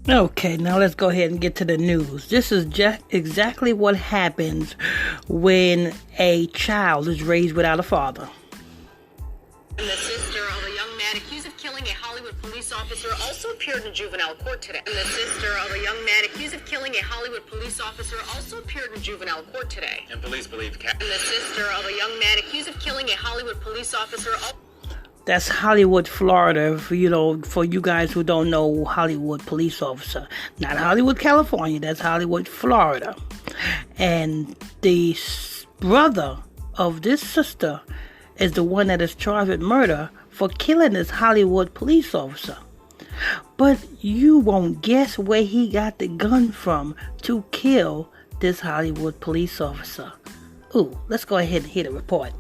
Okay, now let's go ahead and get to the news. This is exactly what happens when a child is raised without a father. And the sister of a young man accused of killing a Hollywood police officer also appeared in juvenile court today. And the sister of a young man accused of killing a Hollywood police officer also appeared in juvenile court today. And police believe And the sister of a young man accused of killing a Hollywood police officer. That's Hollywood, Florida, for you guys who don't know Hollywood police officer. Not Hollywood, California, that's Hollywood, Florida. And the brother of this sister is the one that is charged with murder for killing this Hollywood police officer. But you won't guess where he got the gun from to kill this Hollywood police officer. Ooh, let's go ahead and hear the report.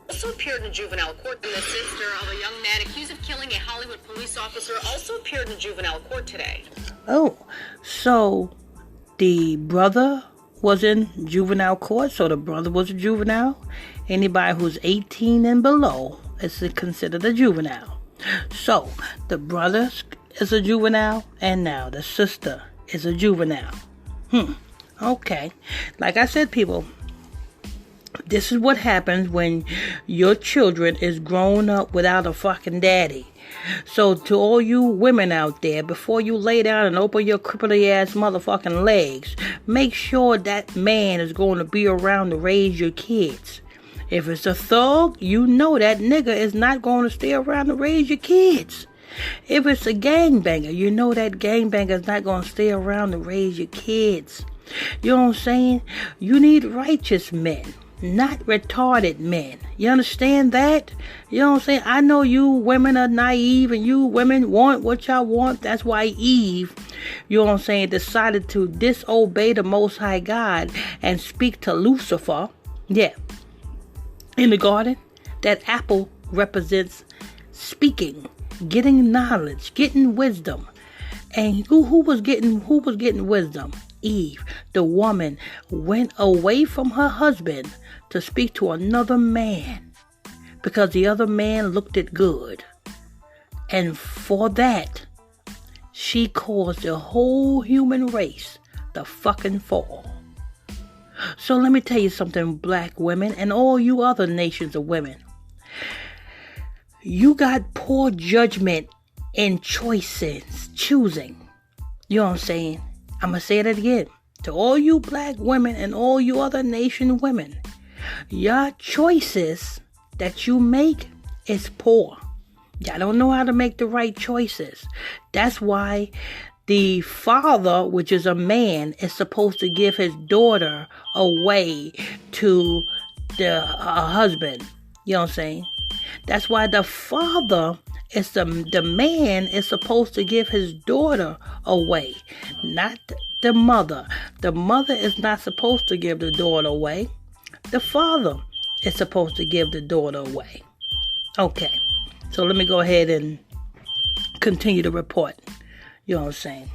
Also appeared in juvenile court. And the sister of a young man accused of killing a Hollywood police officer also appeared in juvenile court today. Oh, so the brother was in juvenile court, so the brother was a juvenile. Anybody who's 18 and below is considered a juvenile. So the brother is a juvenile, and now the sister is a juvenile. Okay. Like I said, people, this is what happens when your children is grown up without a fucking daddy. So to all you women out there, before you lay down and open your cripply ass motherfucking legs, make sure that man is going to be around to raise your kids. If it's a thug, you know that nigga is not going to stay around to raise your kids. If it's a gangbanger, you know that gangbanger is not going to stay around to raise your kids. You know what I'm saying? You need righteous men, not retarded men. You understand that? You know what I'm saying? I know you women are naive and you women want what y'all want. That's why Eve, you know what I'm saying, decided to disobey the Most High God and speak to Lucifer. Yeah. In the garden, that apple represents speaking, getting knowledge, getting wisdom. And who was getting wisdom? Eve, the woman, went away from her husband to speak to another man because the other man looked it good. And for that, she caused the whole human race to fucking fall. So let me tell you something, black women and all you other nations of women. You got poor judgment in choosing. You know what I'm saying? I'm going to say that again. To all you black women and all you other nation women, your choices that you make is poor. Y'all don't know how to make the right choices. That's why the father, which is a man, is supposed to give his daughter away to the husband. You know what I'm saying? That's why the father is the man is supposed to give his daughter away, not the mother. The mother is not supposed to give the daughter away. The father is supposed to give the daughter away. Okay, so let me go ahead and continue the report. You know what I'm saying?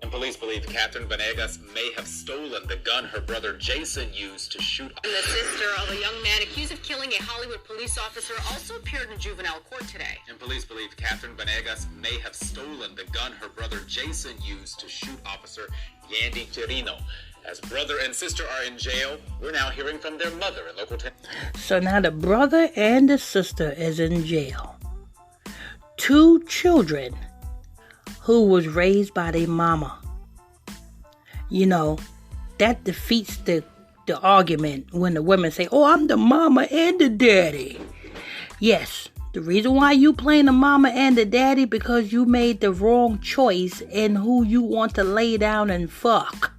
And police believe Catherine Vanegas may have stolen the gun her brother Jason used to shoot. And the sister of a young man accused of killing a Hollywood police officer also appeared in juvenile court today. And police believe Catherine Vanegas may have stolen the gun her brother Jason used to shoot Officer Yandy Chirino. As brother and sister are in jail, we're now hearing from their mother in local town. So now the brother and the sister is in jail. 2 children who was raised by their mama. You know, that defeats the argument when the women say, oh, I'm the mama and the daddy. Yes, the reason why you playing the mama and the daddy because you made the wrong choice in who you want to lay down and fuck.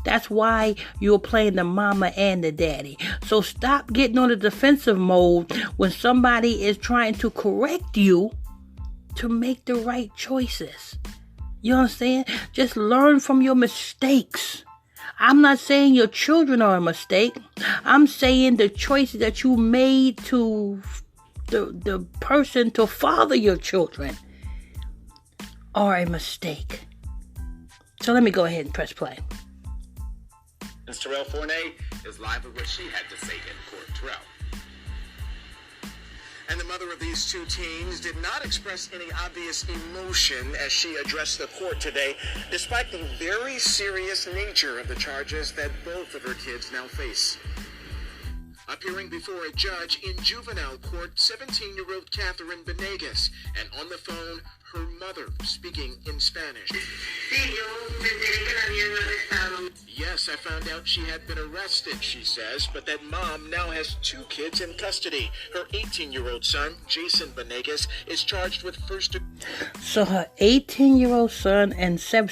That's why you're playing the mama and the daddy. So stop getting on the defensive mode when somebody is trying to correct you to make the right choices. You understand? Just learn from your mistakes. I'm not saying your children are a mistake. I'm saying the choices that you made to the person to father your children are a mistake. So let me go ahead and press play. Ms. Terrell Forney is live with what she had to say in court. Terrell. And the mother of these two teens did not express any obvious emotion as she addressed the court today, despite the very serious nature of the charges that both of her kids now face. Appearing before a judge in juvenile court, 17-year-old Catherine Benegas, and on the phone, her mother speaking in Spanish. Yes, I found out she had been arrested, she says, but that mom now has two kids in custody. Her 18-year-old son, Jason Benegas, is charged with first... So her 18-year-old son and so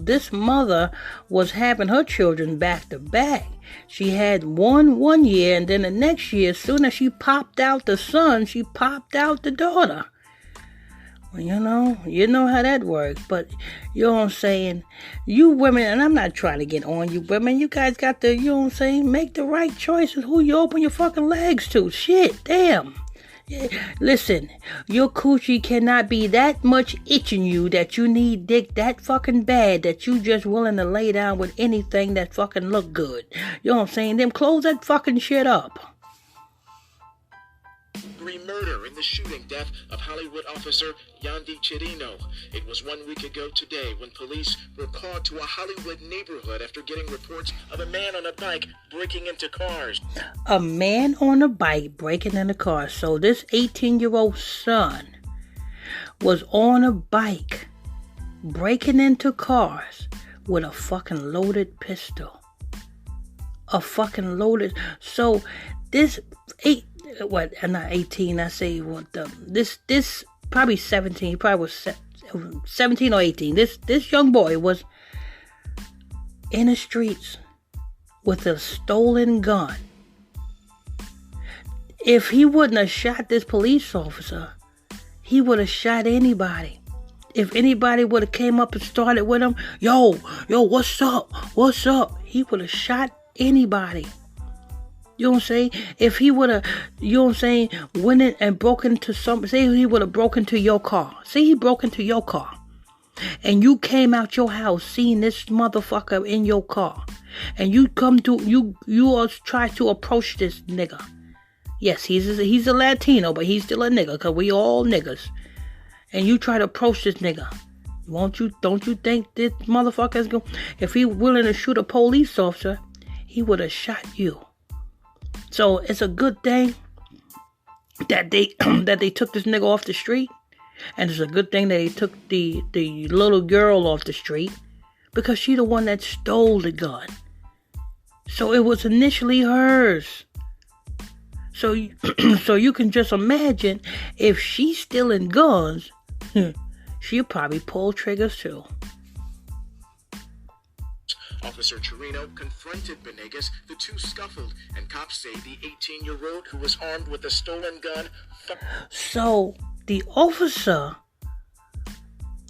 this mother was having her children back to back. She had one year, and then the next year, as soon as she popped out the son, she popped out the daughter. Well, you know how that works. But, you know what I'm saying? You women, and I'm not trying to get on you women, you guys got to, you know what I'm saying, make the right choices who you open your fucking legs to. Shit, damn. Yeah. Listen, your coochie cannot be that much itching you that you need dick that fucking bad that you just willing to lay down with anything that fucking look good. You know what I'm saying? Then close that fucking shit up. Murder in the shooting death of Hollywood officer Yandy Chirino. It was 1 week ago today when police were called to a Hollywood neighborhood after getting reports of a man on a bike breaking into cars. A man on a bike breaking into cars. So this 18-year-old son was on a bike breaking into cars with a fucking loaded pistol. A fucking loaded... So this... not 18, I say this probably 17, he probably was 17 or 18. This young boy was in the streets with a stolen gun. If he wouldn't have shot this police officer, he would have shot anybody. If anybody would have came up and started with him, yo, what's up, he would have shot anybody. You know what I'm saying? If he would have, you know what I'm saying, went in and broke into say he would have broken into your car. Say he broke into your car. And you came out your house seeing this motherfucker in your car. And you try to approach this nigga. Yes, he's a Latino, but he's still a nigga, because we all niggas. And you try to approach this nigga. Don't you think this motherfucker is going, if he willing to shoot a police officer, he would have shot you. So it's a good thing that they took this nigga off the street, and it's a good thing that they took the little girl off the street, because she the one that stole the gun. So it was initially hers. So you can just imagine if she's stealing guns, she'll probably pull triggers too. Officer Chirino confronted Benegas. The two scuffled, and cops say the 18-year-old who was armed with a stolen gun... So the officer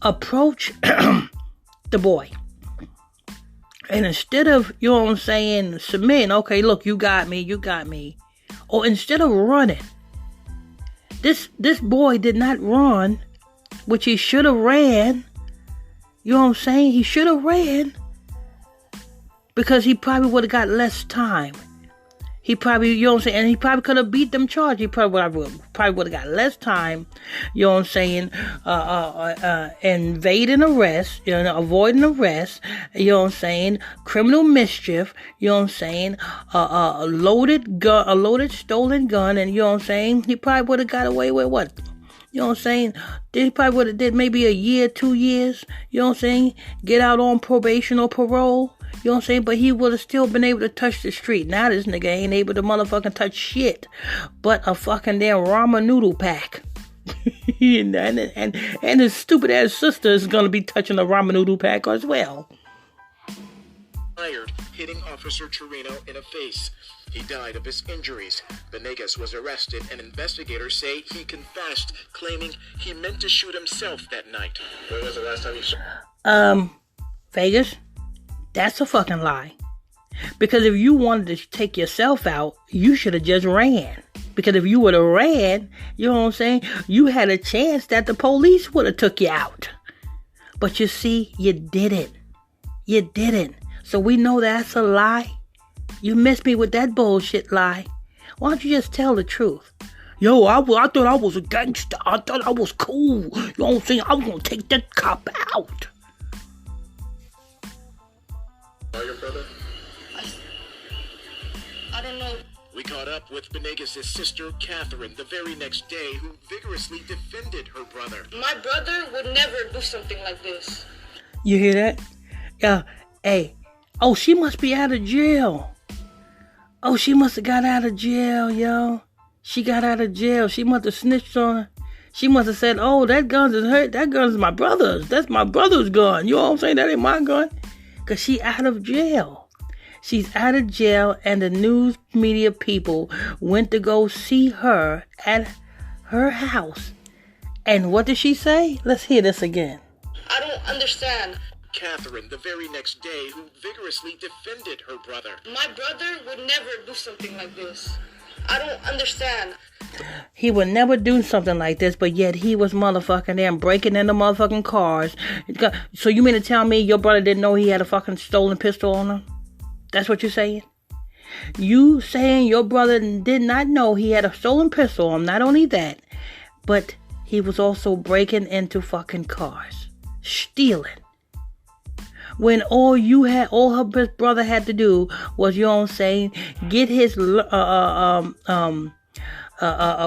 approached the boy. And instead of, you know what I'm saying, submitting, okay, look, you got me. Or instead of running, this boy did not run, which he should have ran. You know what I'm saying? He should have ran. Because he probably would have got less time. He probably, you know what I'm saying, and he probably could have beat them charges. He probably would have got less time, you know what I'm saying, invading arrest, avoiding arrest, you know what I'm saying, criminal mischief, you know what I'm saying, a loaded stolen gun, and you know what I'm saying, he probably would have got away with what? You know what I'm saying? He probably would have did maybe a year, 2 years, you know what I'm saying, get out on probation or parole. You know what I'm saying? But he would have still been able to touch the street. Now this nigga ain't able to motherfucking touch shit but a fucking damn ramen noodle pack. and his stupid ass sister is gonna be touching a ramen noodle pack as well. Fired, hitting Officer Chirino in the face. He died of his injuries. Benegas was arrested, and investigators say he confessed, claiming he meant to shoot himself that night. When was the last time you saw? Vegas? That's a fucking lie. Because if you wanted to take yourself out, you should have just ran. Because if you would have ran, you know what I'm saying, you had a chance that the police would have took you out. But you see, you didn't. You didn't. So we know that's a lie. You missed me with that bullshit lie. Why don't you just tell the truth? Yo, I thought I was a gangster. I thought I was cool. You know what I'm saying? I was gonna take that cop out. Your brother? I don't know. We caught up with Benegas' sister, Catherine, the very next day, who vigorously defended her brother. My brother would never do something like this. You hear that? Yeah. Hey. Oh, she must be out of jail. Oh, she must have got out of jail, yo. She got out of jail. She must have snitched on her. She must have said, oh, that gun is hurt. That gun is my brother's. That's my brother's gun. You know what I'm saying? That ain't my gun. Because she out of jail. She's out of jail, and the news media people went to go see her at her house. And what did she say? Let's hear this again. I don't understand. Catherine, the very next day, who vigorously defended her brother. My brother would never do something like this. I don't understand. He would never do something like this, but yet he was motherfucking there and breaking into motherfucking cars. So you mean to tell me your brother didn't know he had a fucking stolen pistol on him? That's what you're saying? You saying your brother did not know he had a stolen pistol on him. Not only that, but he was also breaking into fucking cars. Stealing. When all her brother had to do was, you know what I'm saying, get his a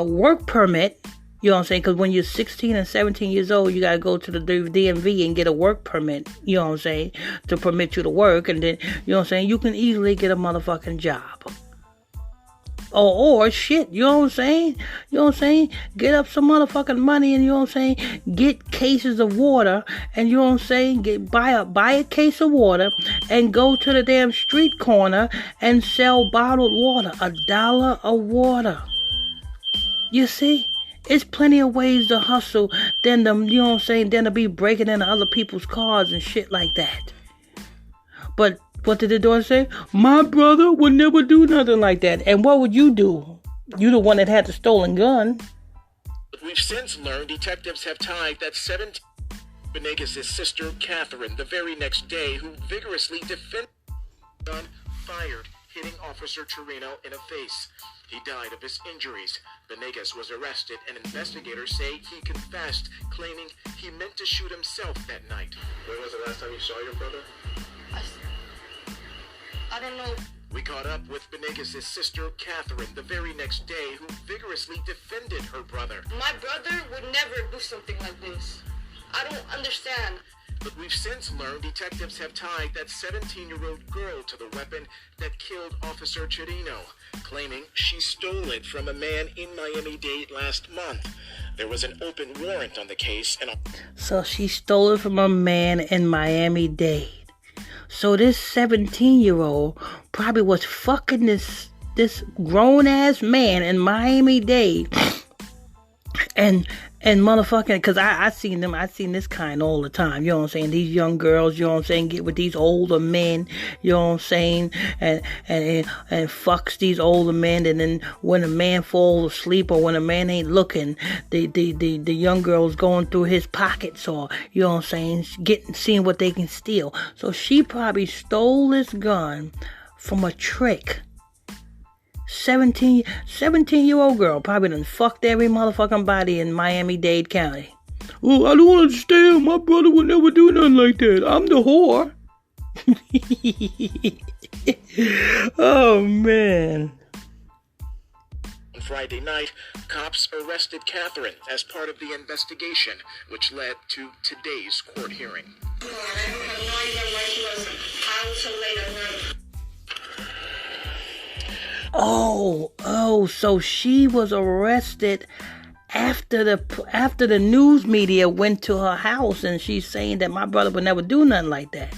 work permit, you know what I'm saying, because when you're 16 and 17 years old, you got to go to the DMV and get a work permit, you know what I'm saying, to permit you to work, and then, you know what I'm saying, you can easily get a motherfucking job. Or shit, you know what I'm saying? You know what I'm saying? Get up some motherfucking money and, you know what I'm saying, get cases of water and, you know what I'm saying, buy a case of water and go to the damn street corner and sell bottled water. $1 a water. You see? It's plenty of ways to hustle than to, you know what I'm saying, than to be breaking into other people's cars and shit like that. But what did the daughter say? My brother would never do nothing like that. And what would you do? You the one that had the stolen gun. We've since learned detectives have tied that 17 Benegas' sister, Catherine, the very next day, who vigorously defended the gun fired, hitting Officer Torino in the face. He died of his injuries. Benegas was arrested, and investigators say he confessed, claiming he meant to shoot himself that night. When was the last time you saw your brother? I don't know. We caught up with Benegas' sister, Catherine, the very next day, who vigorously defended her brother. My brother would never do something like this. I don't understand. But we've since learned detectives have tied that 17-year-old girl to the weapon that killed Officer Chirino, claiming she stole it from a man in Miami-Dade last month. There was an open warrant on the case, and so she stole it from a man in Miami-Dade. So this 17-year-old probably was fucking this grown-ass man in Miami-Dade. And motherfucking, because I seen this kind all the time, you know what I'm saying, these young girls, you know what I'm saying, get with these older men, you know what I'm saying, and fucks these older men, and then when a man falls asleep or when a man ain't looking, the young girls going through his pockets, or, you know what I'm saying, seeing what they can steal. So she probably stole this gun from a trick. 17-year-old girl probably done fucked every motherfucking body in Miami-Dade County. Oh, I don't understand. My brother would never do nothing like that. I'm the whore. Oh, man. on Friday night, cops arrested Catherine as part of the investigation, which led to today's court hearing. I have no idea why she was out so late at night. So she was arrested after the news media went to her house, and she's saying that my brother would never do nothing like that.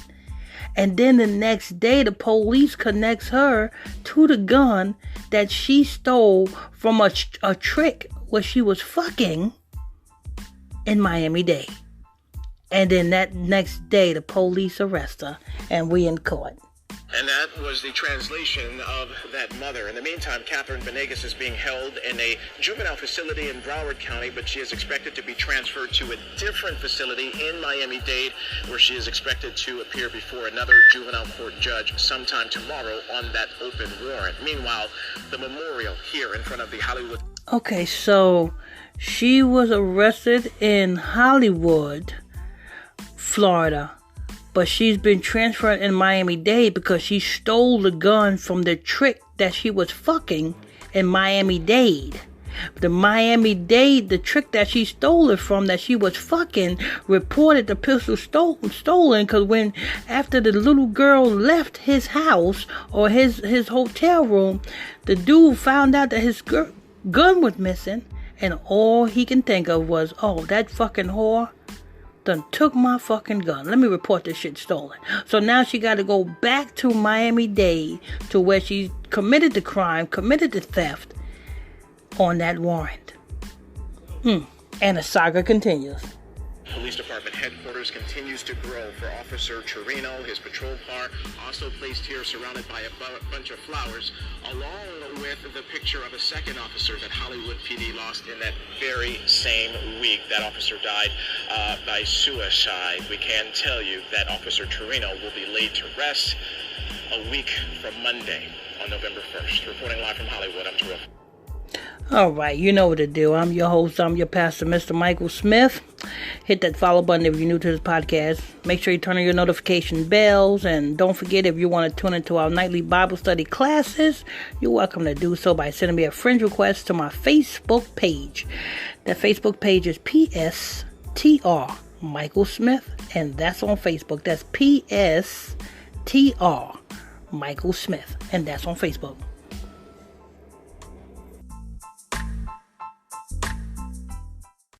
And then the next day, the police connects her to the gun that she stole from a trick where she was fucking in Miami-Dade. And then that next day, the police arrest her, and we in court. And that was the translation of that mother. In the meantime, Catherine Benegas is being held in a juvenile facility in Broward County, but she is expected to be transferred to a different facility in Miami-Dade, where she is expected to appear before another juvenile court judge sometime tomorrow on that open warrant. Meanwhile, the memorial here in front of the Hollywood... Okay, so she was arrested in Hollywood, Florida, but she's been transferred in Miami-Dade because she stole the gun from the trick that she was fucking in Miami-Dade. The Miami-Dade, the trick that she stole it from, that she was fucking, reported the pistol stolen because after the little girl left his house or his hotel room, the dude found out that his gun was missing, and all he can think of was, oh, that fucking whore done took my fucking gun. Let me report this shit stolen. So now she got to go back to Miami-Dade to where she committed the crime, committed the theft on that warrant. And the saga continues. Police Department headquarters continues to grow for Officer Chirino. His patrol car also placed here surrounded by a bunch of flowers, along with the picture of a second officer that Hollywood PD lost in that very same week. That officer died by suicide. We can tell you that Officer Chirino will be laid to rest a week from Monday on November 1st. Reporting live from Hollywood, I'm Terrell. All right, you know what to do. I'm your host. I'm your pastor, Mr. Michael Smith. Hit that follow button if you're new to this podcast. Make sure you turn on your notification bells. And don't forget, if you want to tune into our nightly Bible study classes, you're welcome to do so by sending me a friend request to my Facebook page. That Facebook page is PSTR Michael Smith, and that's on Facebook. That's PSTR Michael Smith, and that's on Facebook.